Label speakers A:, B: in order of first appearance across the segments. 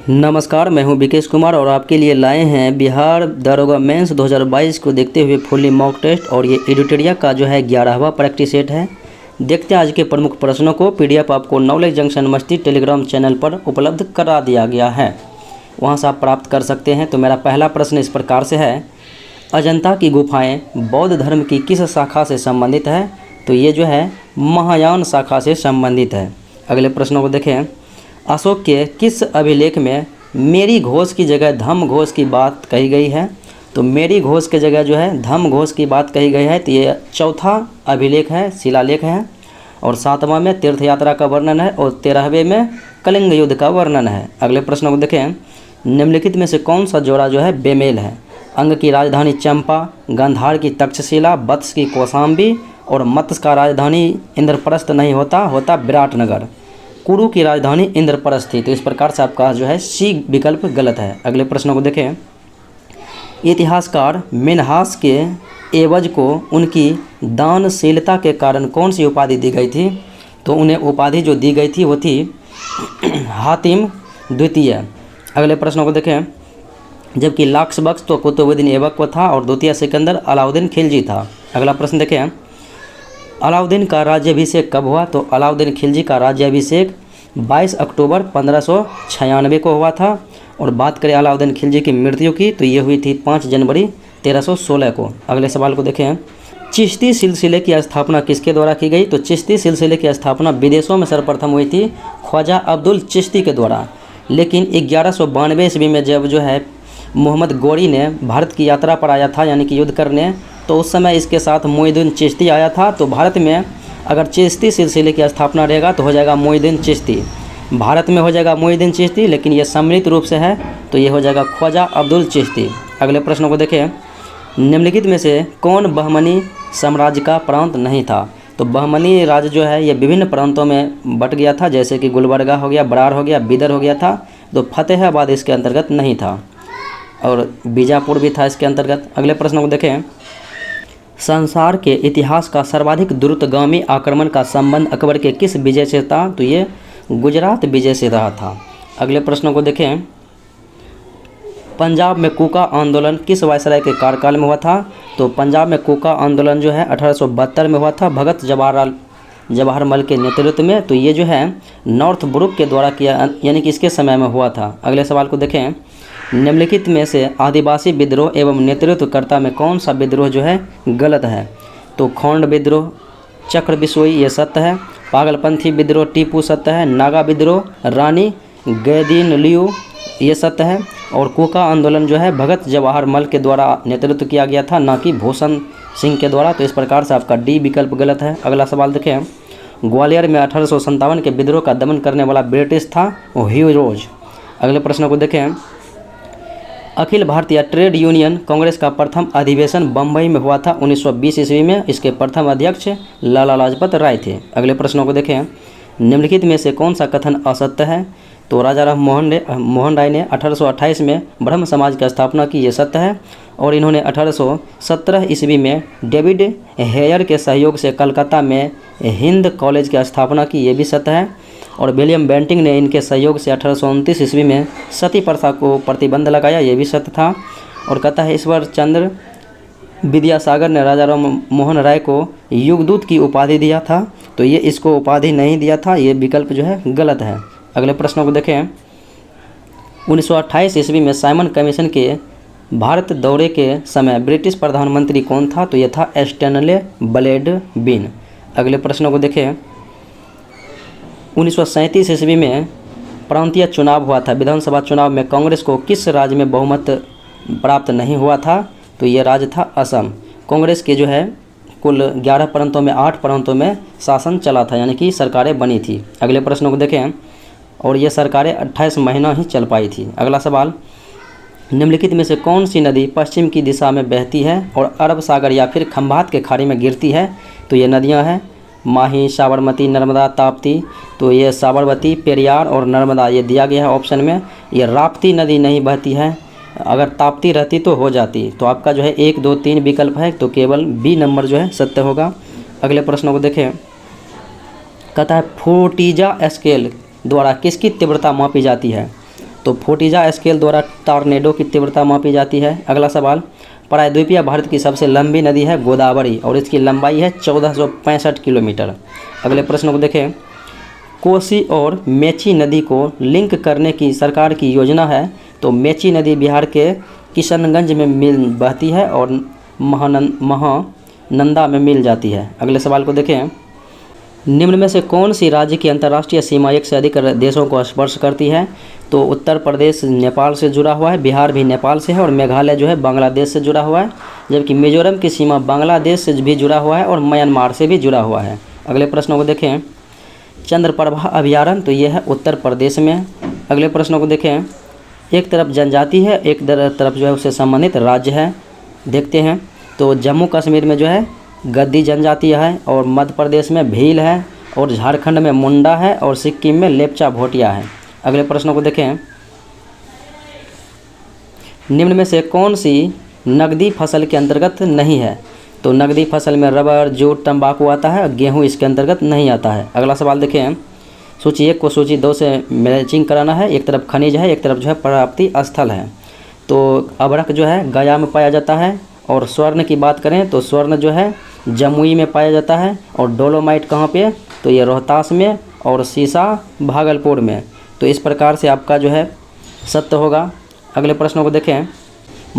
A: नमस्कार, मैं हूं विकेश कुमार और आपके लिए लाए हैं बिहार दारोगा मेंस 2022 को देखते हुए फुल्ली मॉक टेस्ट। और ये एडिटोरिया का जो है 11वां प्रैक्टिस सेट है। देखते हैं आज के प्रमुख प्रश्नों को। पीडीएफ आपको नॉलेज जंक्शन मस्ती टेलीग्राम चैनल पर उपलब्ध करा दिया गया है, वहां से आप प्राप्त कर सकते हैं। तो मेरा पहला प्रश्न इस प्रकार से है, अजंता की गुफाएँ बौद्ध धर्म की किस शाखा से संबंधित है? तो ये जो है महायान शाखा से संबंधित है। अगले प्रश्नों को देखें, अशोक के किस अभिलेख में मेरी घोष की जगह धम्म घोष की बात कही गई है? तो मेरी घोष की जगह जो है धम्म घोष की बात कही गई है। तो ये चौथा अभिलेख है, शिलालेख है। और 7वां में तीर्थ यात्रा का वर्णन है और 13वें में कलिंग युद्ध का वर्णन है। अगले प्रश्न को देखें, निम्नलिखित में से कौन सा जोड़ा जो है बेमेल है? अंग की राजधानी चंपा, गांधार की तक्षशिला, वत्स की कौशाम्बी और मत्स्य का राजधानी इंद्रप्रस्थ नहीं होता विराटनगर। कुरु की राजधानी इंद्रप्रस्थ थी। तो इस प्रकार से आपका जो है सी विकल्प गलत है। अगले प्रश्न को देखें, इतिहासकार मिन्हास के एवज को उनकी दानशीलता के कारण कौन सी उपाधि दी गई थी? तो उन्हें उपाधि जो दी गई थी वो थी हातिम द्वितीय। अगले प्रश्नों को देखें, जबकि लाक्स बख्श तो कुतुबुद्दीन ऐबक को था और द्वितीय सिकंदर अलाउद्दीन खिलजी था। अगला प्रश्न देखें, अलाउद्दीन का राज्याभिषेक कब हुआ? तो अलाउद्दीन खिलजी का राज्याभिषेक 22 अक्टूबर 1596 को हुआ था। और बात करें अलाउद्दीन खिलजी की मृत्यु की, तो ये हुई थी 5 जनवरी 1316 को। अगले सवाल को देखें, चिश्ती सिलसिले की स्थापना किसके द्वारा की गई? तो चिश्ती सिलसिले की स्थापना विदेशों में सर्वप्रथम हुई थी ख्वाजा अब्दुल चिश्ती के द्वारा। लेकिन 1192 ईस्वी में जब जो है मोहम्मद गौरी ने भारत की यात्रा पर आया था, यानी कि युद्ध करने, तो उस समय इसके साथ मोइनुद्दीन चिश्ती आया था। तो भारत में अगर चिश्ती सिलसिले की स्थापना रहेगा तो हो जाएगा मोइनुद्दीन चिश्ती, भारत में हो जाएगा मोइनुद्दीन चिश्ती, लेकिन ये सम्मिलित रूप से है तो ये हो जाएगा ख्वाजा अब्दुल चिश्ती। अगले प्रश्नों को देखें, निम्नलिखित में से कौन बहमनी साम्राज्य का प्रांत नहीं था? तो बहमनी राज्य जो है ये विभिन्न प्रांतों में बट गया था, जैसे कि गुलबर्गा हो गया, बरार हो गया, बिदर हो गया था। तो फतेहाबाद इसके अंतर्गत नहीं था और बीजापुर भी था इसके अंतर्गत। अगले प्रश्न को देखें, संसार के इतिहास का सर्वाधिक द्रुतगामी आक्रमण का संबंध अकबर के किस विजय से था? तो ये गुजरात विजय से रहा था। अगले प्रश्नों को देखें, पंजाब में कूका आंदोलन किस वायसराय के कार्यकाल में हुआ था? तो पंजाब में कूका आंदोलन जो है 1872 में हुआ था भगत जवाहरमल के नेतृत्व में। तो ये जो है नॉर्थ ब्रुक के द्वारा किया, यानी कि इसके समय में हुआ था। अगले सवाल को देखें, निम्नलिखित में से आदिवासी विद्रोह एवं नेतृत्वकर्ता में कौन सा विद्रोह जो है गलत है? तो खोंड विद्रोह चक्र बिसोई ये सत्य है, पागलपंथी विद्रोह टीपू सत्य है, नागा विद्रोह रानी गैदीनलियू ये सत्य है, और कूका आंदोलन जो है भगत जवाहरमल के द्वारा नेतृत्व किया गया था, ना कि भूषण सिंह के द्वारा। तो इस प्रकार से आपका डी विकल्प गलत है। अगला सवाल देखें, ग्वालियर में 1857 के विद्रोह का दमन करने वाला ब्रिटिश था ह्यू रोज। अगले प्रश्न को देखें, अखिल भारतीय ट्रेड यूनियन कांग्रेस का प्रथम अधिवेशन बम्बई में हुआ था 1920 ईस्वी में। इसके प्रथम अध्यक्ष लाला लाजपत राय थे। अगले प्रश्नों को देखें, निम्नलिखित में से कौन सा कथन असत्य है? तो राजा राम मोहन राय ने 1828 में ब्रह्म समाज की स्थापना की, ये सत्य है। और इन्होंने 1817 ईस्वी में डेविड हेयर के सहयोग से कलकत्ता में हिंद कॉलेज की स्थापना की, ये भी सत्य है। और विलियम बेंटिंग ने इनके सहयोग से 1829 ईस्वी में सती प्रथा को प्रतिबंध लगाया, ये भी सत्य था। और कहता है ईश्वर चंद्र विद्यासागर ने राजा राम मोहन राय को युगदूत की उपाधि दिया था, तो ये इसको उपाधि नहीं दिया था, ये विकल्प जो है गलत है। अगले प्रश्नों को देखें, 1928 ईस्वी में साइमन कमीशन के भारत दौरे के समय ब्रिटिश प्रधानमंत्री कौन था? तो ये था स्टैनले ब्लैडबिन। अगले प्रश्नों को देखें, 1937 ईस्वी में प्रांतीय चुनाव हुआ था, विधानसभा चुनाव में कांग्रेस को किस राज्य में बहुमत प्राप्त नहीं हुआ था? तो ये राज्य था असम। कांग्रेस के जो है कुल 11 प्रांतों में 8 प्रांतों में शासन चला था, यानी कि सरकारें बनी थी। अगले प्रश्नों को देखें, और ये सरकारें 28 महीना ही चल पाई थी। अगला सवाल, निम्नलिखित में से कौन सी नदी पश्चिम की दिशा में बहती है और अरब सागर या फिर खंभात के खाड़ी में गिरती है? तो ये नदियाँ हैं माही, साबरमती, नर्मदा, ताप्ती। तो ये साबरमती, पेरियार और नर्मदा ये दिया गया है ऑप्शन में। ये राप्ती नदी नहीं बहती है, अगर ताप्ती रहती तो हो जाती। तो आपका जो है 1, 2, 3 विकल्प है, तो केवल बी नंबर जो है सत्य होगा। अगले प्रश्नों को देखें, कहता है फुटीजा स्केल द्वारा किसकी तीव्रता मापी जाती है? तो फुटिजा स्केल द्वारा टॉर्नेडो की तीव्रता मापी जाती है। अगला सवाल, प्रायद्वीपीय भारत की सबसे लंबी नदी है गोदावरी और इसकी लंबाई है 1465 किलोमीटर। अगले प्रश्न को देखें, कोसी और मेची नदी को लिंक करने की सरकार की योजना है। तो मेची नदी बिहार के किशनगंज में मिल बहती है और महानंदा में मिल जाती है। अगले सवाल को देखें, निम्न में से कौन सी राज्य की अंतर्राष्ट्रीय सीमा एक से अधिक देशों को स्पर्श करती है। तो उत्तर प्रदेश नेपाल से जुड़ा हुआ है, बिहार भी नेपाल से है और मेघालय जो है बांग्लादेश से जुड़ा हुआ है, जबकि मिजोरम की सीमा बांग्लादेश से भी जुड़ा हुआ है और म्यांमार से भी जुड़ा हुआ है। अगले प्रश्नों को देखें, चंद्रप्रभा अभयारण्य, तो यह है उत्तर प्रदेश में। अगले प्रश्नों को देखें, एक तरफ जनजाति है, एक तरफ जो है उससे संबंधित राज्य है। देखते हैं, तो जम्मू कश्मीर में जो है गद्दी जनजाति है और मध्य प्रदेश में भील है और झारखंड में मुंडा है और सिक्किम में लेप्चा भोटिया है। अगले प्रश्नों को देखें, निम्न में से कौन सी नकदी फसल के अंतर्गत नहीं है। तो नकदी फसल में रबर, जूट, तंबाकू आता है, गेहूं इसके अंतर्गत नहीं आता है। अगला सवाल देखें, सूची 1 को सूची 2 से मैचिंग कराना है। एक तरफ खनिज है, एक तरफ जो है प्राप्ति स्थल है। तो अभ्रक जो है गया में पाया जाता है और स्वर्ण की बात करें तो स्वर्ण जो है जमुई में पाया जाता है और डोलोमाइट कहाँ पे, तो ये रोहतास में और सीसा भागलपुर में। तो इस प्रकार से आपका जो है सत्य होगा। अगले प्रश्नों को देखें,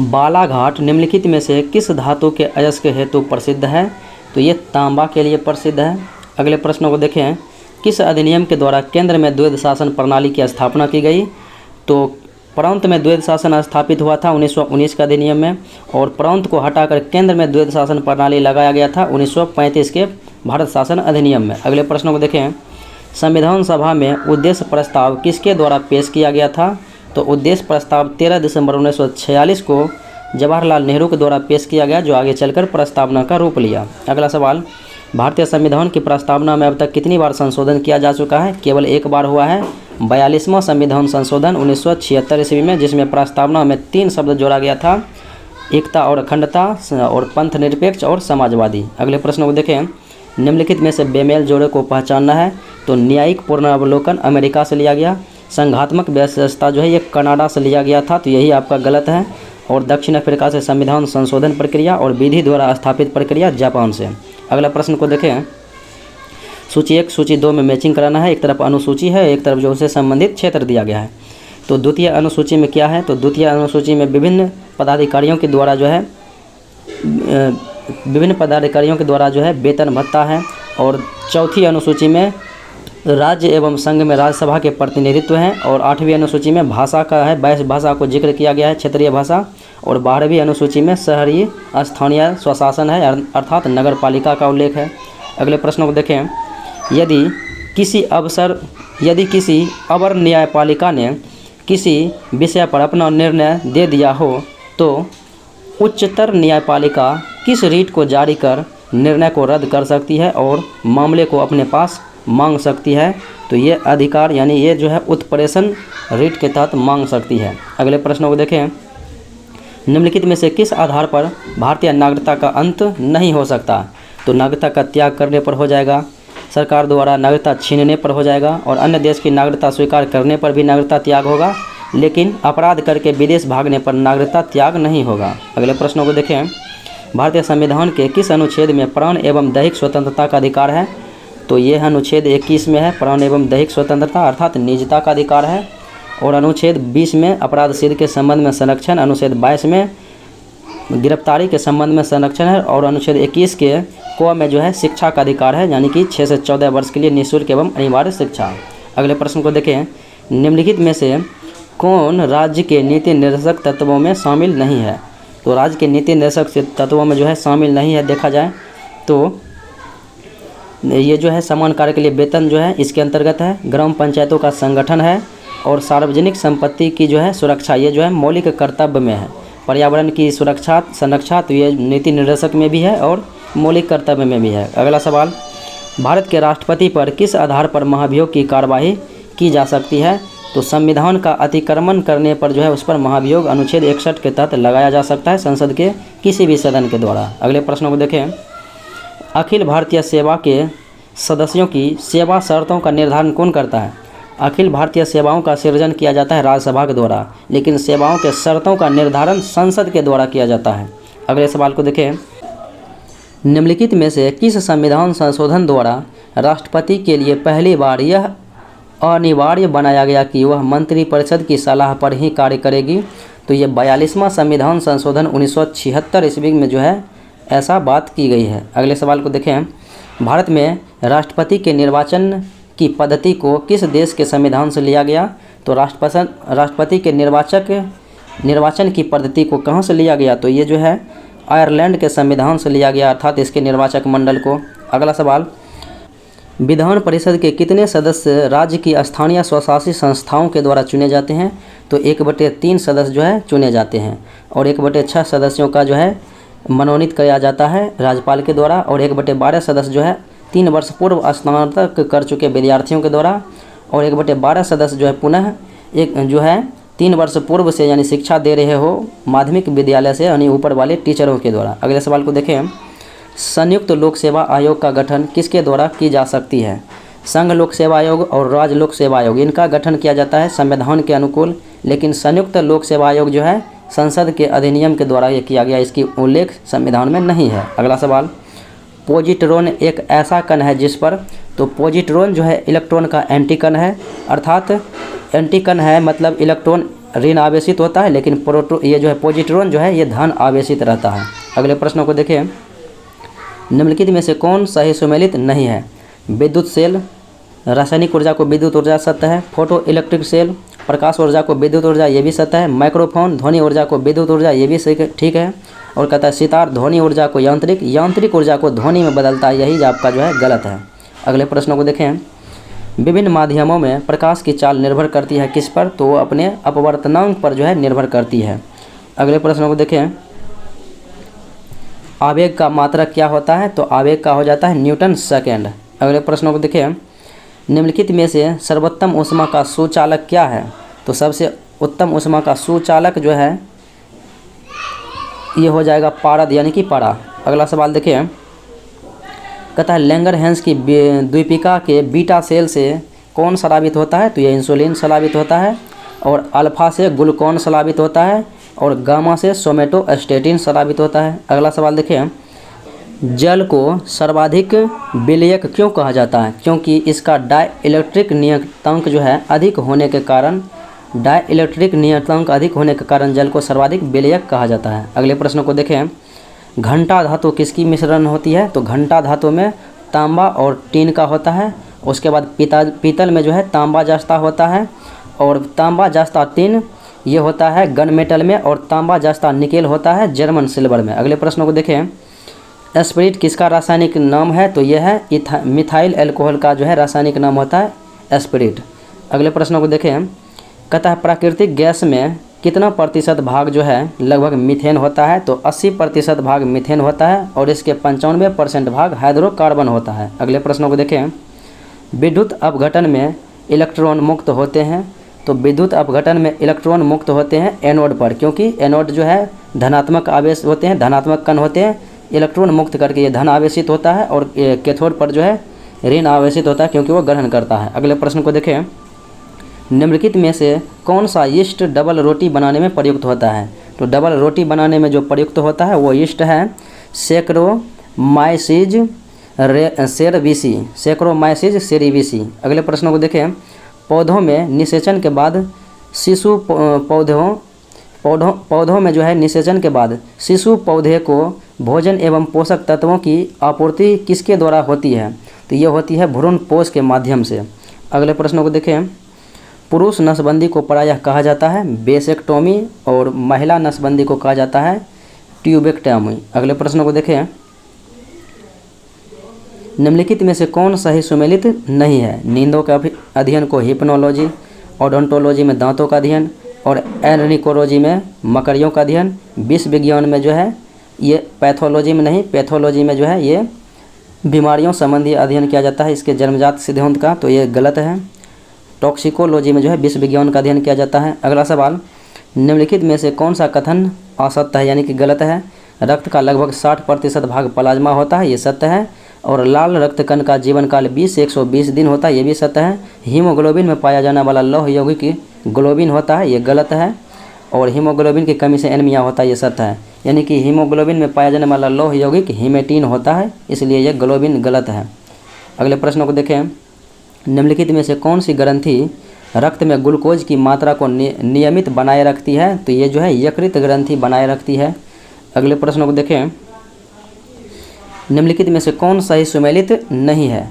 A: बालाघाट निम्नलिखित में से किस धातु के अयस्क हेतु प्रसिद्ध है। तो ये तांबा के लिए प्रसिद्ध है। अगले प्रश्नों को देखें, किस अधिनियम के द्वारा केंद्र में द्वैध शासन प्रणाली की स्थापना की गई। तो प्रांत में द्वैध शासन स्थापित हुआ था 1919 का अधिनियम में और प्रांत को हटाकर केंद्र में द्वैध शासन प्रणाली लगाया गया था 1935 के भारत शासन अधिनियम में। अगले प्रश्नों को देखें, संविधान सभा में उद्देश्य प्रस्ताव किसके द्वारा पेश किया गया था। तो उद्देश्य प्रस्ताव 13 दिसंबर 1946 को जवाहरलाल नेहरू के द्वारा पेश किया गया, जो आगे चलकर प्रस्तावना का रूप लिया। अगला सवाल, भारतीय संविधान की प्रस्तावना में अब तक कितनी बार संशोधन किया जा चुका है। केवल एक बार हुआ है, 42वां संविधान संशोधन 1976 ईस्वी में, जिसमें प्रस्तावना में 3 शब्द जोड़ा गया था, एकता और अखंडता और पंथ निरपेक्ष और समाजवादी। अगले प्रश्न को देखें, निम्नलिखित में से बेमेल जोड़े को पहचानना है। तो न्यायिक पुनरावलोकन अमेरिका से लिया गया, संघात्मक व्यवस्था जो है ये कनाडा से लिया गया था, तो यही आपका गलत है। और दक्षिण अफ्रीका से संविधान संशोधन प्रक्रिया और विधि द्वारा स्थापित प्रक्रिया जापान से। अगला प्रश्न को देखें, सूची 1 सूची 2 में मैचिंग कराना है। एक तरफ अनुसूची है, एक तरफ जो उससे संबंधित क्षेत्र दिया गया है। तो द्वितीय अनुसूची में क्या है। तो द्वितीय अनुसूची में विभिन्न पदाधिकारियों के द्वारा जो है वेतन भत्ता है। और चौथी अनुसूची में राज्य एवं संघ में राज्यसभा के प्रतिनिधित्व हैं। और 8वीं अनुसूची में भाषा का है, 22 भाषा को जिक्र किया गया है, क्षेत्रीय भाषा। और 12वीं अनुसूची में शहरी स्थानीय स्वशासन है, अर्थात नगर पालिका का उल्लेख है। अगले प्रश्नों को देखें, यदि किसी अवर न्यायपालिका ने किसी विषय पर अपना निर्णय दे दिया हो तो उच्चतर न्यायपालिका किस रीट को जारी कर निर्णय को रद्द कर सकती है और मामले को अपने पास मांग सकती है। तो ये अधिकार यानी ये जो है उत्प्रेषण रीट के तहत मांग सकती है। अगले प्रश्नों को देखें, निम्नलिखित में से किस आधार पर भारतीय नागरिकता का अंत नहीं हो सकता। तो नागरिकता का त्याग करने पर हो जाएगा, सरकार द्वारा नागरिकता छीनने पर हो जाएगा और अन्य देश की नागरिकता स्वीकार करने पर भी नागरिकता त्याग होगा, लेकिन अपराध करके विदेश भागने पर नागरिकता त्याग नहीं होगा। अगले प्रश्नों को देखें, भारतीय संविधान के किस अनुच्छेद में प्राण एवं दैहिक स्वतंत्रता का अधिकार है। तो ये अनुच्छेद 21 में है, प्राण एवं दैहिक स्वतंत्रता अर्थात निजता का अधिकार है। और अनुच्छेद 20 में अपराध सिद्ध के संबंध में संरक्षण, अनुच्छेद 22 में गिरफ्तारी के संबंध में संरक्षण है और अनुच्छेद 21 के को में जो है शिक्षा का अधिकार है, यानी कि 6 से 14 वर्ष के लिए निःशुल्क एवं अनिवार्य शिक्षा। अगले प्रश्न को देखें, निम्नलिखित में से कौन राज्य के नीति निर्देशक तत्वों में शामिल नहीं है। तो राज्य के नीति निर्देशक तत्वों में जो है शामिल नहीं है, देखा जाए तो ये जो है समान कार्य के लिए वेतन जो है इसके अंतर्गत है, ग्राम पंचायतों का संगठन है और सार्वजनिक संपत्ति की जो है सुरक्षा ये जो है मौलिक कर्तव्य में है। पर्यावरण की सुरक्षा संरक्षा तो ये नीति निर्देशक में भी है और मौलिक कर्तव्य में भी है। अगला सवाल, भारत के राष्ट्रपति पर किस आधार पर महाभियोग की कार्यवाही की जा सकती है। तो संविधान का अतिक्रमण करने पर जो है उस पर महाभियोग अनुच्छेद 61 के तहत लगाया जा सकता है संसद के किसी भी सदन के द्वारा। अगले प्रश्नों को देखें, अखिल भारतीय सेवा के सदस्यों की सेवा शर्तों का निर्धारण कौन करता है। अखिल भारतीय सेवाओं का सृजन किया जाता है राज्यसभा के द्वारा, लेकिन सेवाओं के शर्तों का निर्धारण संसद के द्वारा किया जाता है। अगले सवाल को देखें, निम्नलिखित में से किस संविधान संशोधन द्वारा राष्ट्रपति के लिए पहली बार यह अनिवार्य बनाया गया कि वह मंत्रिपरिषद की सलाह पर ही कार्य करेगी? तो ये 42वां संविधान संशोधन 1976 ईस्वी में जो है ऐसा बात की गई है। अगले सवाल को देखें, भारत में राष्ट्रपति के निर्वाचन की पद्धति को किस देश के संविधान से लिया गया? तो राष्ट्रपति के निर्वाचन की पद्धति को कहाँ से लिया गया? तो ये जो है आयरलैंड के संविधान से लिया गया, अर्थात इसके निर्वाचक मंडल को। अगला सवाल, विधान परिषद के कितने सदस्य राज्य की स्थानीय स्वशासी संस्थाओं के द्वारा चुने जाते हैं? तो 1/3 सदस्य जो है चुने जाते हैं और 1/6 सदस्यों का जो है मनोनीत किया जाता है राज्यपाल के द्वारा, और 1/12 सदस्य जो है 3 वर्ष पूर्व स्नातक कर चुके विद्यार्थियों के द्वारा, और 1/12 सदस्य जो है पुनः एक जो है 3 वर्ष पूर्व से यानी शिक्षा दे रहे हो माध्यमिक विद्यालय से यानी ऊपर वाले टीचरों के द्वारा। अगले सवाल को देखें, संयुक्त लोक सेवा आयोग का गठन किसके द्वारा की जा सकती है? संघ लोक सेवा आयोग और राज्य लोक सेवा आयोग, इनका गठन किया जाता है संविधान के अनुकूल, लेकिन संयुक्त लोक सेवा आयोग जो है संसद के अधिनियम के द्वारा ये किया गया, इसकी उल्लेख संविधान में नहीं है। अगला सवाल, पॉजिट्रॉन एक ऐसा कण है जिस पर, तो पॉजिट्रॉन जो है इलेक्ट्रॉन का एंटी कण है, अर्थात एंटी कण है मतलब इलेक्ट्रॉन ऋण आवेशित होता है, लेकिन ये जो है पॉजिट्रॉन जो है ये धन आवेशित रहता है। अगले प्रश्नों को देखें, निम्नलिखित में से कौन सही सुमेलित नहीं है? विद्युत सेल रासायनिक ऊर्जा को विद्युत ऊर्जा सत्य है, फोटो इलेक्ट्रिक सेल प्रकाश ऊर्जा को विद्युत ऊर्जा ये भी सत्य है, माइक्रोफोन ध्वनि ऊर्जा को विद्युत ऊर्जा ये भी सही ठीक है, और कहता है सितार ध्वनि ऊर्जा को यांत्रिक ऊर्जा को ध्वनि में बदलता है, यही आपका जो है गलत है। अगले प्रश्नों को देखें, विभिन्न माध्यमों में प्रकाश की चाल निर्भर करती है किस पर? तो अपने अपवर्तनांक पर जो है निर्भर करती है। अगले प्रश्नों को देखें, आवेग का मात्रक क्या होता है? तो आवेग का हो जाता है न्यूटन सेकेंड। अगले प्रश्नों को देखें, निम्नलिखित में से सर्वोत्तम ऊष्मा का सुचालक क्या है? तो सबसे उत्तम ऊष्मा का सुचालक जो है ये हो जाएगा पारद यानी कि पारा। अगला सवाल देखिए, कहता है लैंगरहैंस की द्वीपिका के बीटा सेल से कौन स्रावित होता है? तो ये इंसुलिन स्रावित होता है, और अल्फा से ग्लूकोन स्रावित होता है, और गामा से सोमेटोस्टेटिन स्रावित होता है। अगला सवाल देखिए, जल को सर्वाधिक विलयक क्यों कहा जाता है? क्योंकि इसका डाइलेक्ट्रिक नियतांक जो है अधिक होने के कारण जल को सर्वाधिक विलयक कहा जाता है। अगले प्रश्न को देखें, घंटा धातु किसकी मिश्रण होती है? तो घंटा धातु में तांबा और टीन का होता है, उसके बाद पीतल में जो है तांबा जस्ता होता है, और तांबा जस्ता टीन ये होता है गन मेटल में, और तांबा जस्ता निकेल होता है जर्मन सिल्वर में। अगले प्रश्न को देखें, एस्पिरिट किसका रासायनिक नाम है? तो यह है मिथाइल अल्कोहल का जो है रासायनिक नाम होता है एस्पिरिट। अगले प्रश्नों को देखें, कहता है प्राकृतिक गैस में कितना प्रतिशत भाग जो है लगभग मीथेन होता है? तो 80% भाग मीथेन होता है, और इसके 95% भाग हाइड्रोकार्बन होता है। अगले प्रश्नों को देखें, विद्युत अपघटन में इलेक्ट्रॉन मुक्त होते हैं? तो विद्युत अपघटन में इलेक्ट्रॉन मुक्त होते हैं एनोड पर, क्योंकि एनोड जो है धनात्मक आवेश होते हैं, धनात्मक कण होते हैं, इलेक्ट्रॉन मुक्त करके ये धन आवेशित होता है, और कैथोड पर जो है ऋण आवेशित होता है क्योंकि वो ग्रहण करता है। अगले प्रश्न को देखें, निम्नलिखित में से कौन सा यीस्ट डबल रोटी बनाने में प्रयुक्त होता है? तो डबल रोटी बनाने में जो प्रयुक्त होता है वो यीस्ट है सैक्रोमाइसिस सेरेविसी। अगले प्रश्नों को देखें, पौधों में निषेचन के बाद शिशु पौधों में जो है निषेचन के बाद शिशु पौधे को भोजन एवं पोषक तत्वों की आपूर्ति किसके द्वारा होती है? तो ये होती है भ्रूण पोष के माध्यम से। अगले प्रश्नों को देखें, पुरुष नसबंदी को प्रायः कहा जाता है बेसेक्टोमी, और महिला नसबंदी को कहा जाता है ट्यूबेक्टोमी। अगले प्रश्नों को देखें, निम्नलिखित में से कौन सही सुमेलित नहीं है? नींदों के अध्ययन को हिप्नोलॉजी, ओडोंटोलॉजी में दांतों का अध्ययन, और एर्निकोलॉजी में मकड़ियों का अध्ययन, विष विज्ञान में जो है ये पैथोलॉजी में नहीं, पैथोलॉजी में जो है ये बीमारियों संबंधी अध्ययन किया जाता है इसके जन्मजात सिद्धांत का, तो ये गलत है। टॉक्सिकोलॉजी में जो है विष विज्ञान का अध्ययन किया जाता है। अगला सवाल, निम्नलिखित में से कौन सा कथन असत्य है यानी कि गलत है? रक्त का लगभग 60% भाग प्लाज्मा होता है, ये सत्य है, और लाल रक्त कण का जीवन काल 20 से 120 दिन होता है, ये भी सत्य है। हीमोग्लोबिन में पाया जाने वाला लौह यौगिक ग्लोबिन होता है, ये गलत है। और हीमोग्लोबिन की कमी से एनीमिया होता है, ये सत्य है। यानी कि हीमोग्लोबिन में पाया जाने वाला लौह यौगिक हीमेटिन होता है, इसलिए यह ग्लोबिन गलत है। अगले प्रश्नों को देखें, निम्नलिखित में से कौन सी ग्रंथि रक्त में ग्लूकोज की मात्रा को नियमित बनाए रखती है? तो ये जो है यकृत ग्रंथि बनाए रखती है। अगले प्रश्नों को देखें, निम्नलिखित में से कौन सही सुमेलित नहीं है?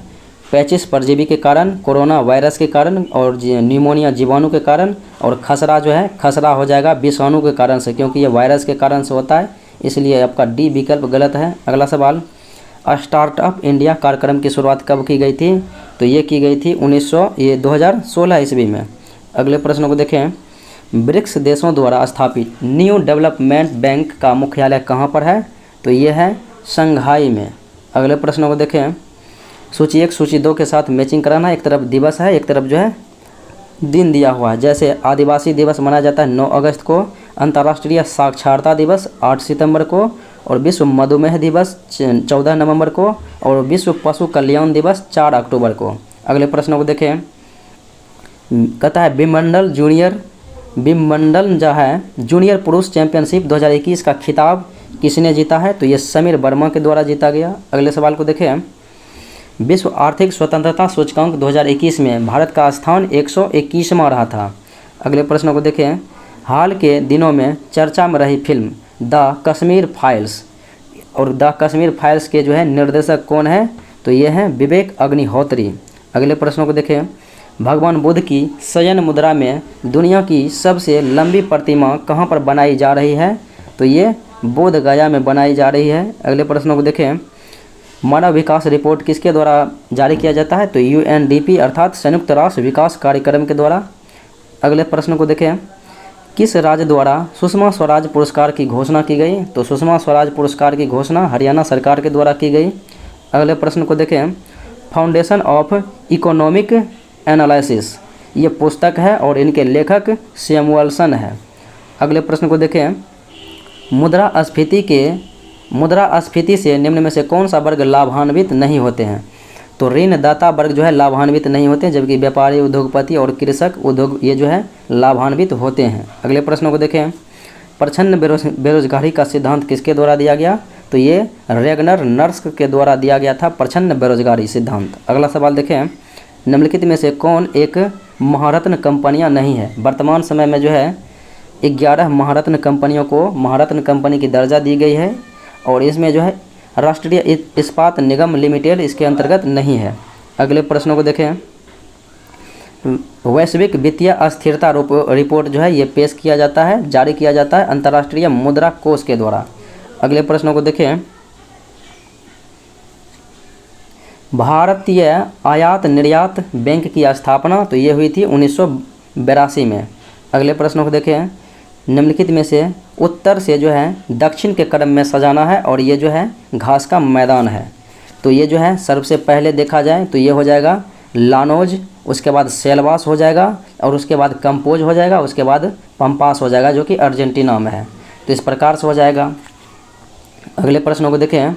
A: पेचिश परजीवी के कारण, कोरोना वायरस के कारण, और न्यूमोनिया जीवाणु के कारण, और खसरा जो है खसरा हो जाएगा विषाणु के कारण से, क्योंकि ये वायरस के कारण से होता है, इसलिए आपका डी विकल्प गलत है। अगला सवाल, स्टार्टअप इंडिया कार्यक्रम की शुरुआत कब की गई थी? तो ये की गई थी 2016 ईस्वी में। अगले प्रश्न को देखें, ब्रिक्स देशों द्वारा स्थापित न्यू डेवलपमेंट बैंक का मुख्यालय कहाँ पर है? तो ये है शंघाई में। अगले प्रश्नों को देखें, सूची 1 सूची 2 के साथ मैचिंग कराना। एक तरफ दिवस है, एक तरफ जो है दिन दिया हुआ है। जैसे आदिवासी दिवस मनाया जाता है 9 अगस्त को, अंतर्राष्ट्रीय साक्षरता दिवस 8 सितंबर को, और विश्व मधुमेह दिवस 14 नवंबर को, और विश्व पशु कल्याण दिवस 4 अक्टूबर को। अगले प्रश्नों को देखें, कहता है विम्बल्डन जो है जूनियर पुरुष चैंपियनशिप 2021 का खिताब किसने जीता है? तो ये समीर वर्मा के द्वारा जीता गया। अगले सवाल को देखें, विश्व आर्थिक स्वतंत्रता सूचकांक 2021 में भारत का स्थान 121वां रहा था। अगले प्रश्नों को देखें, हाल के दिनों में चर्चा में रही फिल्म द कश्मीर फाइल्स, और द कश्मीर फाइल्स के जो है निर्देशक कौन है? तो ये हैं विवेक अग्निहोत्री। अगले प्रश्नों को देखें, भगवान बुद्ध की शयन मुद्रा में दुनिया की सबसे लंबी प्रतिमा कहाँ पर बनाई जा रही है? तो ये बोध गया में बनाई जा रही है। अगले प्रश्नों को देखें, मानव विकास रिपोर्ट किसके द्वारा जारी किया जाता है? तो UNDP अर्थात संयुक्त राष्ट्र विकास कार्यक्रम के द्वारा। अगले प्रश्न को देखें, किस राज्य द्वारा सुषमा स्वराज पुरस्कार की घोषणा की गई? तो सुषमा स्वराज पुरस्कार की घोषणा हरियाणा सरकार के द्वारा की गई। अगले प्रश्न को देखें, फाउंडेशन ऑफ इकोनॉमिक एनालिसिस ये पुस्तक है और इनके लेखक सैमुअल्सन है। अगले प्रश्न को देखें, मुद्रास्फीति से निम्न में से कौन सा वर्ग लाभान्वित नहीं होते हैं? तो ऋणदाता वर्ग जो है लाभान्वित नहीं होते हैं, जबकि व्यापारी, उद्योगपति और कृषक उद्योग ये जो है लाभान्वित होते हैं। अगले प्रश्नों को देखें, प्रच्छन्न बेरोजगारी का सिद्धांत किसके द्वारा दिया गया? तो ये रेगनर नर्स के द्वारा दिया गया था प्रच्छन्न बेरोजगारी सिद्धांत। अगला सवाल देखें, निम्नलिखित में से कौन एक महारत्न कंपनियां नहीं है? वर्तमान समय में जो है 11 महारत्न कंपनियों को महारत्न कंपनी की दर्जा दी गई है, और इसमें जो है राष्ट्रीय इस्पात निगम लिमिटेड इसके अंतर्गत नहीं है। अगले प्रश्नों को देखें, वैश्विक वित्तीय अस्थिरता रिपोर्ट जो है ये पेश किया जाता है, जारी किया जाता है अंतर्राष्ट्रीय मुद्रा कोष के द्वारा। अगले प्रश्नों को देखें, भारतीय आयात निर्यात बैंक की स्थापना तो ये हुई थी 1982 में। अगले प्रश्नों को देखें, निम्नलिखित में से उत्तर से जो है दक्षिण के क्रम में सजाना है, और ये जो है घास का मैदान है। तो ये जो है सबसे पहले देखा जाए तो ये हो जाएगा लानोज, उसके बाद सेल्वास हो जाएगा, और उसके बाद कंपोज हो जाएगा, उसके बाद पंपास हो जाएगा जो कि अर्जेंटीना में है। तो इस प्रकार से हो जाएगा। अगले प्रश्नों को देखें,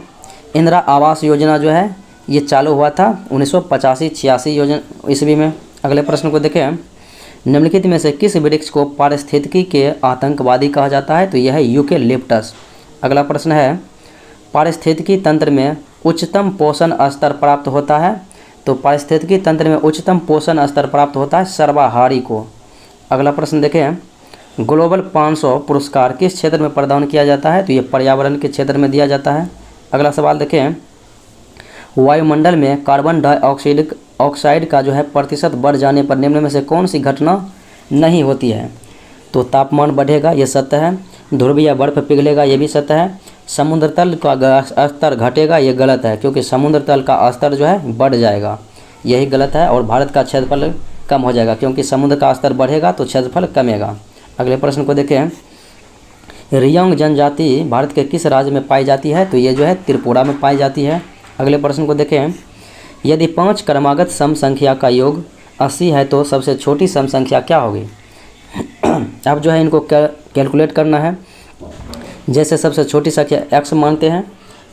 A: इंदिरा आवास योजना जो है ये चालू हुआ था 1985-86 योजना ईस्वी में। अगले प्रश्न को देखें, निम्नलिखित में से किस वृक्ष को पारिस्थितिकी के आतंकवादी कहा जाता है? तो यह है यूकेलिप्टस। अगला प्रश्न है, पारिस्थितिकी तंत्र में उच्चतम पोषण स्तर प्राप्त होता है? तो पारिस्थितिकी तंत्र में उच्चतम पोषण स्तर प्राप्त होता है सर्वाहारी को। अगला प्रश्न देखें, ग्लोबल 500 पुरस्कार किस क्षेत्र में प्रदान किया जाता है? तो ये पर्यावरण के क्षेत्र में दिया जाता है। अगला सवाल देखें, वायुमंडल में कार्बन डाइऑक्साइड का जो है प्रतिशत बढ़ जाने पर निम्न में से कौन सी घटना नहीं होती है? तो तापमान बढ़ेगा, ये सत्य है। ध्रुवीय बर्फ पिघलेगा, ये भी सत्य है। समुद्र तल का स्तर घटेगा, ये गलत है, क्योंकि समुद्र तल का स्तर जो है बढ़ जाएगा, यही गलत है। और भारत का क्षेत्रफल कम हो जाएगा, क्योंकि समुद्र का स्तर बढ़ेगा तो क्षेत्रफल कमेगा। अगले प्रश्न को देखें, रियांग जनजाति भारत के किस राज्य में पाई जाती है? तो ये जो है त्रिपुरा में पाई जाती है। अगले प्रश्न को देखें, यदि 5 क्रमागत सम संख्या का योग 80 है तो सबसे छोटी सम संख्या क्या होगी? अब जो है इनको कैलकुलेट करना है। जैसे सबसे छोटी संख्या x मानते हैं,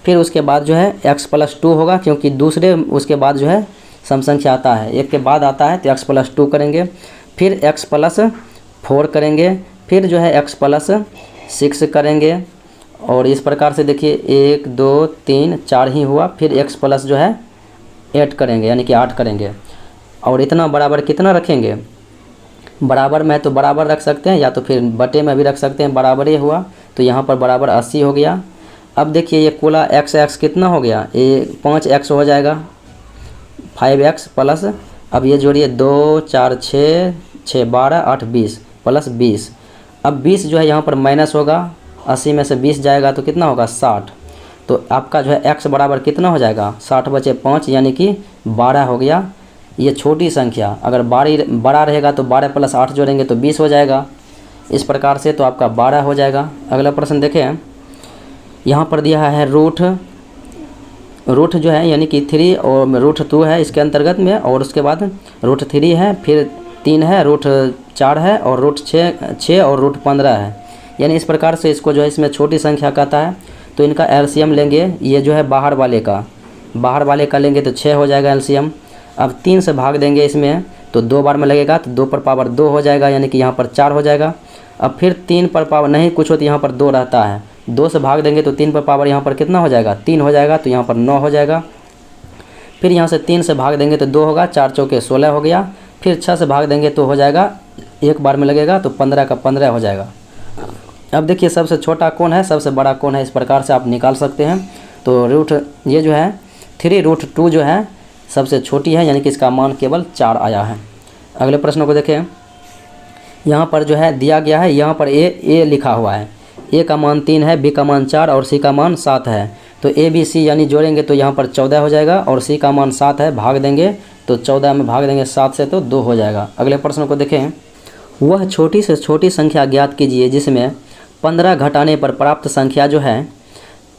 A: फिर उसके बाद जो है x+2 होगा, क्योंकि दूसरे उसके बाद जो है सम संख्या आता है, एक के बाद आता है तो x+2 करेंगे, फिर x+4 करेंगे, फिर जो है x+6 करेंगे। और इस प्रकार से देखिए 1 2 3 4 ही हुआ, फिर x+ जो है 8 करेंगे, यानी कि 8 करेंगे। और इतना बराबर कितना रखेंगे, बराबर में तो बराबर रख सकते हैं, या तो फिर बटे में भी रख सकते हैं, बराबर ही हुआ तो यहाँ पर बराबर 80 हो गया। अब देखिए ये कुला x कितना हो गया, ये 5x हो जाएगा, 5x प्लस, अब ये जोड़िए 2 4 6 6 12 8 20 प्लस 20। अब 20 जो है यहाँ पर माइनस होगा, 80 में से 20 जाएगा तो कितना होगा 60। तो आपका जो है x बराबर कितना हो जाएगा, 60 बचे 5 यानी कि 12 हो गया। ये छोटी संख्या अगर बड़ा रहेगा तो 12 + 8 जोड़ेंगे तो 20 हो जाएगा। इस प्रकार से तो आपका 12 हो जाएगा। अगला प्रश्न देखें, यहाँ पर दिया है रूट जो है यानी कि 3 और √2 है इसके अंतर्गत में, और उसके बाद √3 है, फिर 3 है, √4 है, और √6 और √15 है। यानी इस प्रकार से इसको जो है इसमें छोटी संख्या कहता है। तो इनका एलसीएम लेंगे, ये जो है बाहर वाले का लेंगे तो 6 हो जाएगा एलसीएम। अब 3 से भाग देंगे इसमें तो 2 बार में लगेगा तो 2 पर पावर 2 हो जाएगा, यानी कि यहाँ पर 4 हो जाएगा। अब फिर 3 पर पावर नहीं कुछ हो तो यहाँ पर 2 रहता है, 2 से भाग देंगे तो 3 पर पावर यहाँ पर कितना हो जाएगा 3 हो जाएगा, तो यहाँ पर 9 हो जाएगा। फिर यहाँ से 3 से भाग देंगे तो 2 होगा, 4 चौके 16 हो गया। फिर 6 से भाग देंगे तो हो जाएगा, एक बार में लगेगा तो 15 का 15 हो जाएगा। अब देखिए सबसे छोटा कौन है सबसे बड़ा कौन है, इस प्रकार से आप निकाल सकते हैं। तो ये जो है 3√2 जो है सबसे छोटी है, यानी कि इसका मान केवल 4 आया है। अगले प्रश्न को देखें, यहाँ पर जो है दिया गया है, यहाँ पर ए लिखा हुआ है, ए का मान 3 है, बी का मान 4 और सी का मान 7 है। तो ए बी सी यानी जोड़ेंगे तो यहाँ पर 14 हो जाएगा, और सी का मान 7 है, भाग देंगे तो 14 में भाग देंगे 7 से तो 2 हो जाएगा। अगले प्रश्न को देखें, वह छोटी से छोटी संख्या ज्ञात कीजिए जिसमें 15 घटाने पर प्राप्त संख्या जो है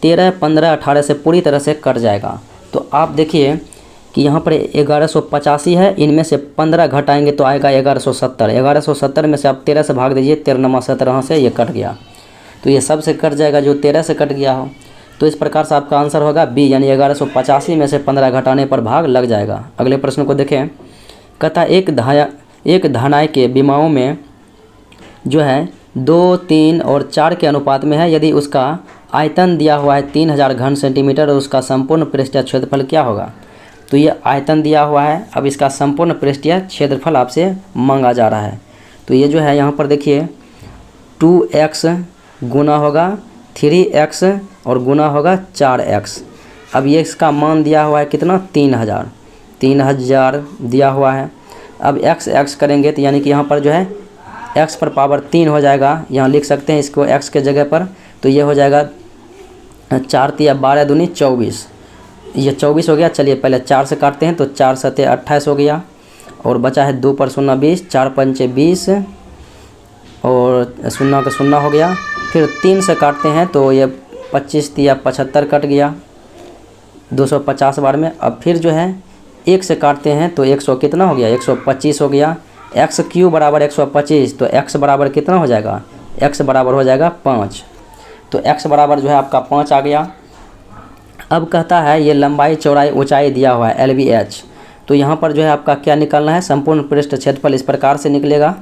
A: 13 15 18 से पूरी तरह से कट जाएगा। तो आप देखिए कि यहाँ पर 1185 है, इनमें से 15 घटाएंगे तो आएगा 1170। 1170 में से आप 13 से भाग दीजिए, 13 17 से ये कट गया, तो ये सब से कट जाएगा जो 13 से कट गया हो। तो इस प्रकार से आपका आंसर होगा बी, यानी 1185 में से 15 घटाने पर भाग लग जाएगा। अगले प्रश्न को देखें, कहता एक धनाय के विमाओं में जो है 2 3 और 4 के अनुपात में है, यदि उसका आयतन दिया हुआ है 3000 घन सेंटीमीटर और उसका संपूर्ण पृष्ठीय क्षेत्रफल क्या होगा। तो ये आयतन दिया हुआ है, अब इसका संपूर्ण पृष्ठीय क्षेत्रफल आपसे मांगा जा रहा है। तो ये जो है यहाँ पर देखिए 2x गुना होगा 3x और गुना होगा 4x। अब ये इसका मान दिया हुआ है कितना 3000 दिया हुआ है। अब x करेंगे तो यानी कि यहाँ पर जो है x पर पावर 3 हो जाएगा, यहाँ लिख सकते हैं इसको x के जगह पर। तो ये हो जाएगा 4 × 12 दूनी 24, ये 24 हो गया। चलिए पहले 4 से काटते हैं तो 4 7 28 हो गया, और बचा है 2 पर 0 20, 4 5 20 और 0 का 0 हो गया। फिर 3 से काटते हैं तो ये 25 × 75 कट गया 250 बार में। अब फिर जो है 1 से काटते हैं तो 100 कितना हो गया 125 हो गया। x³ बराबर 125, तो x बराबर कितना हो जाएगा, x बराबर हो जाएगा 5। तो x बराबर जो है आपका 5 आ गया। अब कहता है ये लंबाई चौड़ाई ऊंचाई दिया हुआ है LBH। तो यहाँ पर जो है आपका क्या निकालना है, संपूर्ण पृष्ठ क्षेत्रफल इस प्रकार से निकलेगा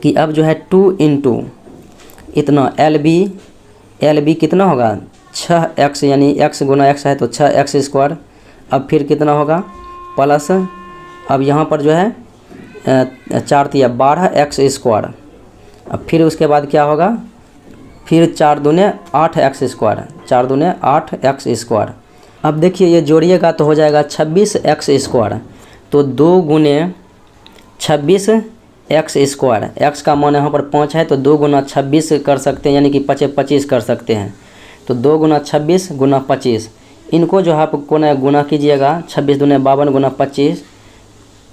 A: कि अब जो है 2 × इतना LB कितना होगा 6x, यानी x गुना x है तो 6x²। अब फिर कितना होगा प्लस, अब यहाँ पर जो है 4 × 12x²। अब फिर उसके बाद क्या होगा, फिर 4 दूने 8x², 4 दूने 8x²। अब देखिए ये जोड़िएगा तो हो जाएगा 26x²। तो 2 × 26x², x का मान यहाँ पर 5 है तो 2 × 26 कर सकते हैं, यानी कि 25 कर सकते हैं। तो 2 × 26 × 25, इनको जो है आपको ना गुना कीजिएगा, 26 दूने 52 गुना 25।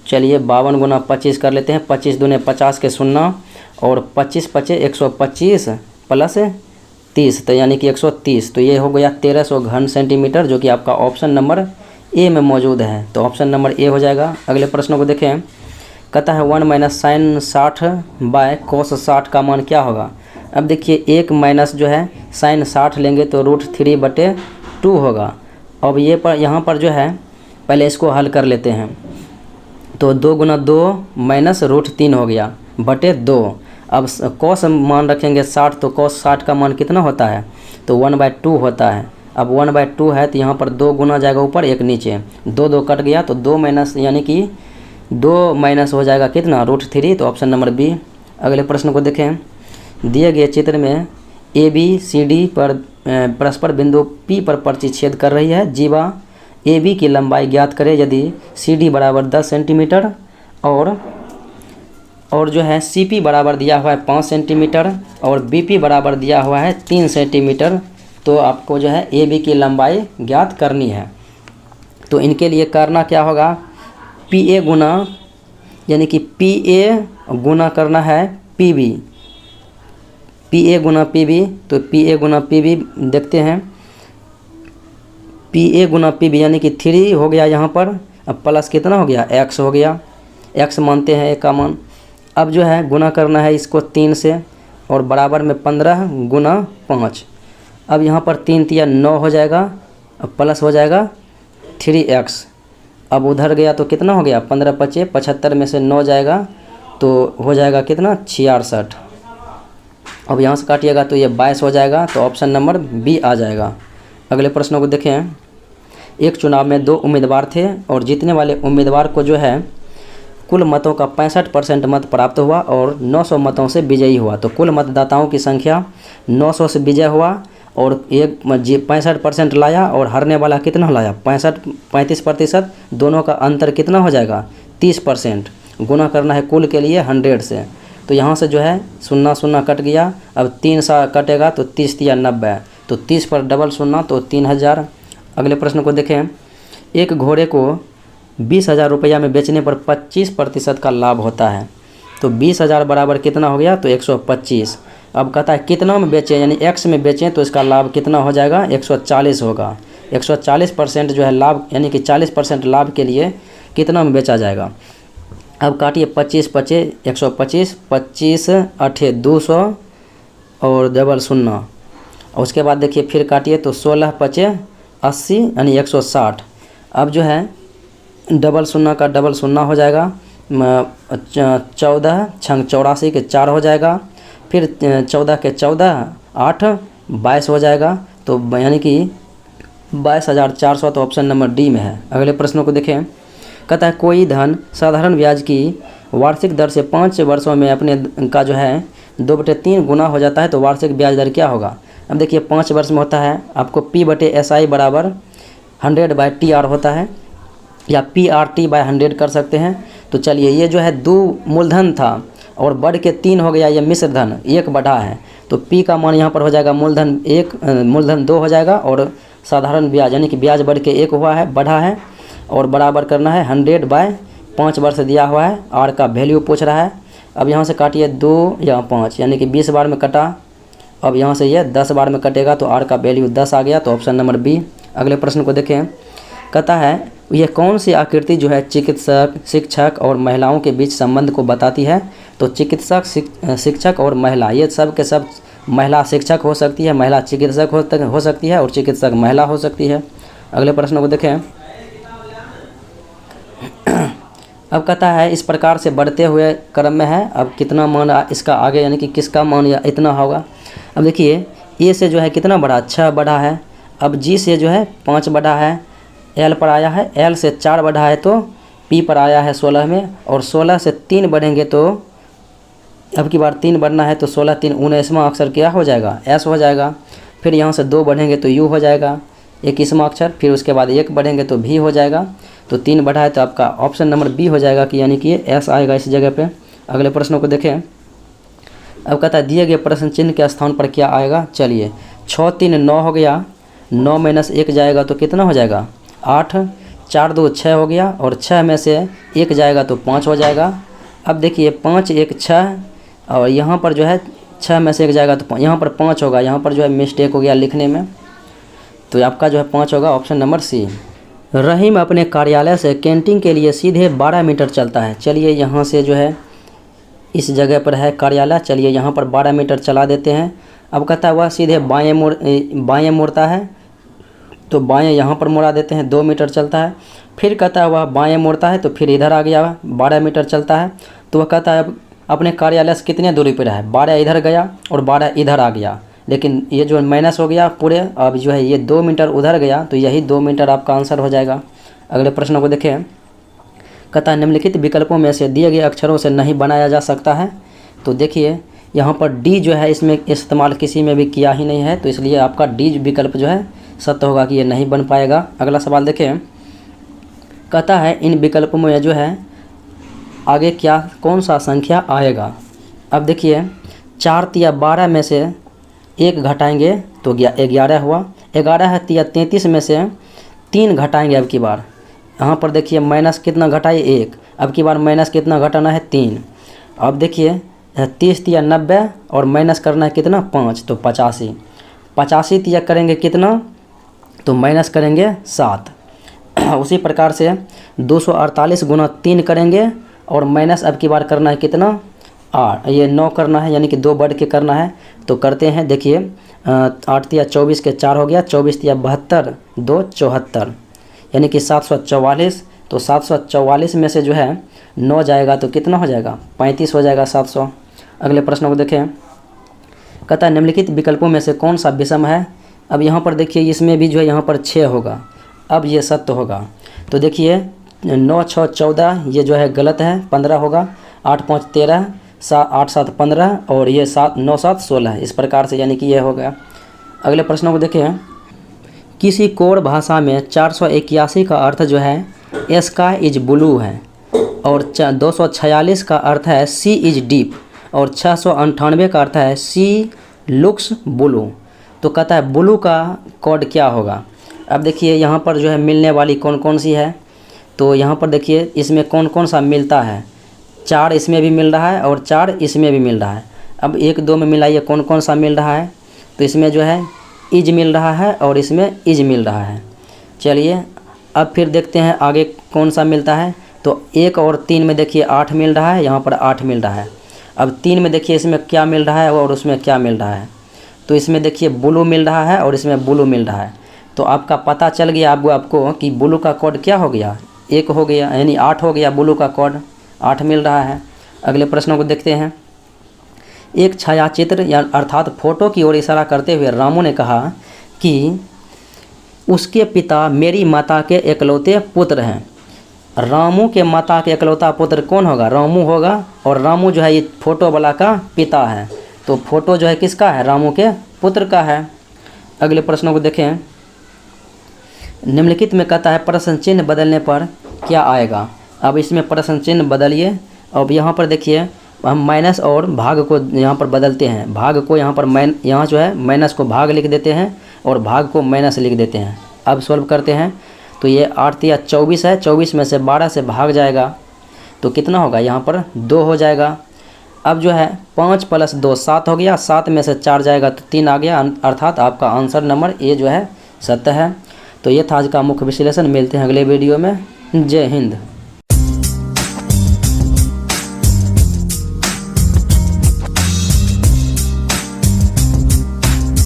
A: चलिए 52 गुना 25 कर लेते हैं, 25 दूने 50 के 0 और 25 × 5 125 प्लस 30, तो यानी कि 130। तो ये हो गया 1300 घन सेंटीमीटर, जो कि आपका ऑप्शन नंबर ए में मौजूद है। तो ऑप्शन नंबर ए हो जाएगा। अगले प्रश्न को देखें, कहता है 1 - sin 60/cos 60 का मान क्या होगा। अब देखिए 1 माइनस जो है sin 60 लेंगे तो √3/, 2 होगा। अब ये पर यहाँ पर जो है पहले इसको हल कर लेते हैं। तो 2 गुना 2 माइनस √3 हो गया बटे 2। अब कॉस मान रखेंगे 60, तो कॉस 60 का मान कितना होता है, तो 1/2 होता है। अब 1/2 है तो यहाँ पर 2 गुना जाएगा ऊपर 1 नीचे, 2 कट गया तो 2 माइनस यानी कि 2 माइनस हो जाएगा कितना, √3। तो ऑप्शन नंबर बी। अगले प्रश्न को देखें। दिए गए चित्र में ABCD पर परस्पर बिंदु P पर प्रतिच्छेद कर रही है। जीवा AB की लंबाई ज्ञात करें यदि CD बराबर 10 सेंटीमीटर और जो है CP बराबर दिया हुआ है 5 सेंटीमीटर और BP बराबर दिया हुआ है 3 सेंटीमीटर। तो आपको जो है AB की लंबाई ज्ञात करनी है। तो इनके लिए करना क्या होगा, PA गुना यानी कि PA गुना करना है PB, PA गुना PB। तो PA गुना PB देखते हैं, PA गुना PB यानी कि 3 हो गया यहाँ पर। अब प्लस कितना हो गया, x हो गया, x मानते हैं एक का मान। अब जो है गुना करना है इसको 3 से और बराबर में 15 गुना 5। अब यहाँ पर 3 तिया 9 हो जाएगा, अब प्लस हो जाएगा 3x। अब उधर गया तो कितना हो गया, 15 × 5 = 75 में से 9 जाएगा तो हो जाएगा कितना, 66। अब यहाँ से काटिएगा तो ये 22 हो जाएगा। तो ऑप्शन नंबर बी आ जाएगा। अगले प्रश्नों को देखें। एक चुनाव में 2 उम्मीदवार थे और जीतने वाले उम्मीदवार को जो है कुल मतों का 65% मत प्राप्त हुआ और 900 मतों से विजयी हुआ। तो कुल मतदाताओं की संख्या 900 से विजय हुआ और 65% लाया और हारने वाला कितना लाया, 35%। दोनों का अंतर कितना हो जाएगा, 30%। गुना करना है कुल के लिए 100 से। तो यहाँ से जो है 0 0 कट गया। अब 3 सा कटेगा तो 30 × 90, तो 30 पर डबल 0 तो 3000। अगले प्रश्न को देखें। एक घोड़े को 20,000 रुपया में बेचने पर 25% का लाभ होता है। तो 20,000 बराबर कितना हो गया, तो 125। अब कहता है कितना में बेचें, यानी x में बेचें तो इसका लाभ कितना हो जाएगा, 140 होगा। 140% जो है लाभ, यानी कि 40% लाभ के लिए कितना में बेचा जाएगा। अब काटिए 25 × 5 = 125, 25 × 8 = 200 और डबल 0। और उसके बाद देखिए फिर काटिए तो 16 × 5 = 80 यानी 160। अब जो है डबल 0 का डबल 0 हो जाएगा, 14 × 84 के 4 हो जाएगा। फिर 14 के 14 8 22 हो जाएगा। तो यानी कि 22,400। तो ऑप्शन नंबर डी में है। अगले प्रश्नों को देखें। कहता है कोई धन साधारण ब्याज की वार्षिक दर से 5 वर्षों में अपने का जो है 2/3 गुना हो जाता है, तो वार्षिक ब्याज दर क्या होगा। अब देखिए 5 वर्ष में होता है आपको P/SI बराबर 100/TR होता है या PRT/100 कर सकते हैं। तो चलिए ये जो है 2 मूलधन था और बढ़ के 3 हो गया, ये मिश्र धन 1 बढ़ा है। तो P का मान यहाँ पर हो जाएगा मूलधन 1, मूलधन 2 हो जाएगा और साधारण ब्याज यानी कि ब्याज बढ़ के 1 हुआ है, बढ़ा है और बराबर करना है 100/5 वर्ष दिया हुआ है। R का वैल्यू पूछ रहा है। अब यहाँ से काटिए 2 या 5 यानी कि 20 बार में कटा। अब यहाँ से ये 10 बार में कटेगा तो R का वैल्यू 10 आ गया। तो ऑप्शन नंबर बी। अगले प्रश्न को देखें। कहता है यह कौन सी आकृति जो है चिकित्सक, शिक्षक और महिलाओं के बीच संबंध को बताती है। तो चिकित्सक, शिक्षक और महिला, ये सब के सब, महिला शिक्षक हो सकती है, महिला चिकित्सक हो सकती है और चिकित्सक महिला हो सकती है। अगले प्रश्न को देखें। अब कहता है इस प्रकार से बढ़ते हुए क्रम में है, अब कितना मान इसका आगे यानी कि किसका मान या इतना होगा। अब देखिए ए से जो है कितना बढ़ा, 6 बढ़ा है। अब जी से जो है 5 बढ़ा है, एल पर आया है, एल से 4 बढ़ा है तो पी पर आया है 16 में, और 16 से 3 बढ़ेंगे तो अब की बार 3 बढ़ना है तो 16 3 19वां अक्षर क्या हो जाएगा, एस हो जाएगा। फिर यहाँ से 2 बढ़ेंगे तो यू हो जाएगा 21वां अक्षर। फिर उसके बाद 1 बढ़ेंगे तो भी हो जाएगा। तो 3 बढ़ा है तो आपका ऑप्शन नंबर बी हो जाएगा कि यानी कि एस आएगा इस जगह पे। अगले प्रश्नों को देखें। अब कहता है दिए गए प्रश्न चिन्ह के स्थान पर क्या आएगा। चलिए 6 3 9 हो गया, 9 - 1 जाएगा तो कितना हो जाएगा 8, 4 2 6 हो गया और 6 में से 1 जाएगा तो 5 हो जाएगा। अब देखिए 5 1 6 और यहाँ पर जो है 6 में से 1 जाएगा तो यहाँ पर 5 होगा, यहाँ पर जो है मिस्टेक हो गया लिखने में, तो आपका जो है 5 होगा ऑप्शन नंबर सी। रहीम अपने कार्यालय से कैंटीन के लिए सीधे 12 मीटर चलता है। चलिए यहाँ से जो है इस जगह पर है कार्यालय, चलिए यहाँ पर 12 मीटर चला देते हैं। अब कहता है वह सीधे बाएं मुड़ता है तो बाएं यहाँ पर मुड़ा देते हैं, 2 मीटर चलता है। फिर कहता है वह बाएं मुड़ता है तो फिर इधर आ गया, 12 मीटर चलता है। तो वह कहता है अपने कार्यालय से कितने दूरी पर है, 12 इधर गया और 12 इधर आ गया, लेकिन ये जो माइनस हो गया पूरे, अब जो है ये 2 मीटर उधर गया, तो यही 2 मीटर आपका आंसर हो जाएगा। अगले प्रश्न को देखें। कहता है निम्नलिखित विकल्पों में से दिए गए अक्षरों से नहीं बनाया जा सकता है। तो देखिए यहाँ पर डी जो है इसमें इस्तेमाल किसी में भी किया ही नहीं है, तो इसलिए आपका डी विकल्प जो है सत्य होगा कि ये नहीं बन पाएगा। अगला सवाल देखें। कहता है इन विकल्पों में जो है आगे क्या कौन सा संख्या आएगा। अब देखिए 4 तिया 12 में से 1 घटाएंगे तो 11 हुआ। 11 है तिया 33 में से 3 घटाएंगे अब की बार। यहाँ पर देखिए माइनस कितना घटाइए 1, अब की बार माइनस कितना घटाना है 3। अब देखिए 30 तिया 90 और माइनस करना है कितना 5, तो 85। 85 तिया करेंगे कितना, तो माइनस करेंगे 7। उसी प्रकार से 248 गुना 3 करेंगे और माइनस अब की बार करना है कितना 8, ये 9 करना है, यानी कि 2 बढ़ के करना है। तो करते हैं, देखिए 8 तिया 24 के 4 हो गया, 24 तिया 72, 2 74, यानी कि 744। तो 744 में से जो है 9 जाएगा तो कितना हो जाएगा 35 हो जाएगा 700। अगले प्रश्न को देखें। कहता है निम्नलिखित विकल्पों में से कौन सा विषम है। अब यहाँ पर देखिए इसमें भी जो है यहाँ पर 6 होगा, अब ये सत्य होगा। तो देखिए 9 6 14 ये जो है गलत है, 15 होगा। 8 5 13, 8 7 15 और ये 9 7 16, इस प्रकार से यानी कि ये हो गया। अगले प्रश्नों को देखें। किसी कोड भाषा में 481 का अर्थ जो है स्काई इज ब्लू है, और 246 का अर्थ है सी इज डीप, और 698 का अर्थ है सी लुक्स ब्लू। तो कहता है ब्लू का कोड क्या होगा। अब देखिए यहाँ पर जो है मिलने वाली कौन कौन सी है। तो यहाँ पर देखिए इसमें कौन कौन सा मिलता है, 4 इसमें भी मिल रहा है और 4 इसमें भी मिल रहा है। अब 1 2 में मिलाइए कौन कौन सा मिल रहा है। तो इसमें जो है इज मिल रहा है और इसमें इज मिल रहा है। चलिए अब फिर देखते हैं आगे कौन सा मिलता है। तो 1 और 3 में देखिए 8 मिल रहा है, यहाँ पर 8 मिल रहा है। अब 3 में देखिए इसमें क्या मिल रहा है और उसमें क्या मिल रहा है। तो इसमें देखिए ब्लू मिल रहा है और इसमें ब्लू मिल रहा है। तो आपका पता चल गया आपको कि ब्लू का कोड क्या हो गया, 1 हो गया, यानी 8 हो गया। ब्लू का कोड 8 मिल रहा है। अगले प्रश्नों को देखते हैं। एक छायाचित्र या अर्थात फोटो की ओर इशारा करते हुए रामू ने कहा कि उसके पिता मेरी माता के इकलौते पुत्र हैं। रामू के माता के इकलौता पुत्र कौन होगा, रामू होगा। और रामू जो है ये फोटो वाला का पिता है, तो फोटो जो है किसका है, रामू के पुत्र का है। अगले प्रश्नों को देखें। निम्नलिखित में कहता है प्रश्न चिन्ह बदलने पर क्या आएगा। अब इसमें प्रश्न चिन्ह बदलिए। अब यहाँ पर देखिए हम माइनस और भाग को यहाँ पर बदलते हैं। भाग को यहाँ पर यहाँ जो है माइनस को भाग लिख देते हैं और भाग को माइनस लिख देते हैं। अब सॉल्व करते हैं। तो ये 8 तिया 24 है, 24 में से 12 से भाग जाएगा तो कितना होगा, यहाँ पर 2 हो जाएगा। अब जो है 5 + 2 7 हो गया, 7 में से 4 जाएगा तो 3 आ गया, अर्थात आपका आंसर नंबर ए जो है सत्य है। तो ये था आज का मुख्य विश्लेषण। मिलते हैं अगले वीडियो में। जय हिंद।